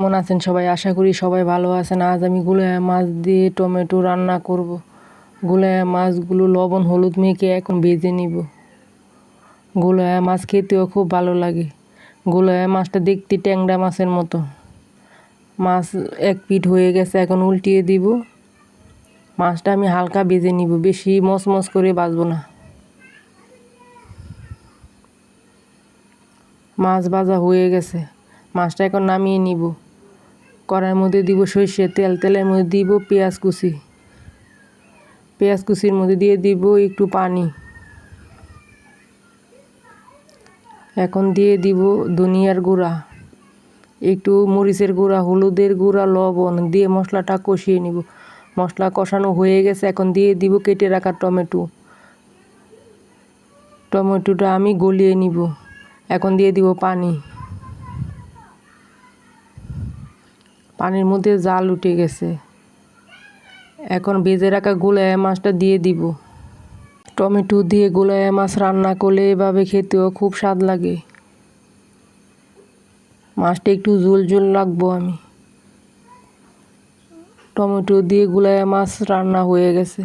কেমন আছেন সবাই? আশা করি সবাই ভালো আছেন। আজ আমি গুলেয়া মাছ দিয়ে টমেটো রান্না করব। গুলেয়া মাছগুলো লবণ হলুদ মেখে এখন ভেজে নিব। গুলেয়া মাছ খেতেও খুব ভালো লাগে। গুলেয়া মাছটা দেখতে ট্যাংরা মাছের মতো। মাছ এক পিঠ হয়ে গেছে, এখন উল্টিয়ে দিব। মাছটা আমি হালকা ভেজে নিব, বেশি মচমচ করে ভাজবো না। মাছ ভাজা হয়ে গেছে, মাছটা এখন নামিয়ে নিব। কড়াইয়ের মধ্যে দিব সরষের তেল, তেলের মধ্যে দিব পেঁয়াজ কুচি, পেঁয়াজ কুচির মধ্যে দিয়ে দিব একটু পানি। এখন দিয়ে দিব ধনিয়ার গুঁড়া, একটু মরিচের গুঁড়া, হলুদের গুঁড়া, লবণ দিয়ে মশলাটা কষিয়ে নিব। মশলা কষানো হয়ে গেছে, এখন দিয়ে দিব কেটে রাখা টমেটো। টমেটোটা আমি গলিয়ে নিব। এখন দিয়ে দিব পানি। পানির মধ্যে জাল উঠে গেছে, এখন ভেজে রাখা গুলেয়া মাছটা দিয়ে দিব। টমেটো দিয়ে গুলেয়া মাছ রান্না করলে এভাবে খেতেও খুব স্বাদ লাগে। মাছটা একটু ঝোল ঝোল রাখবো আমি। টমেটো দিয়ে গুলেয়া মাছ রান্না হয়ে গেছে।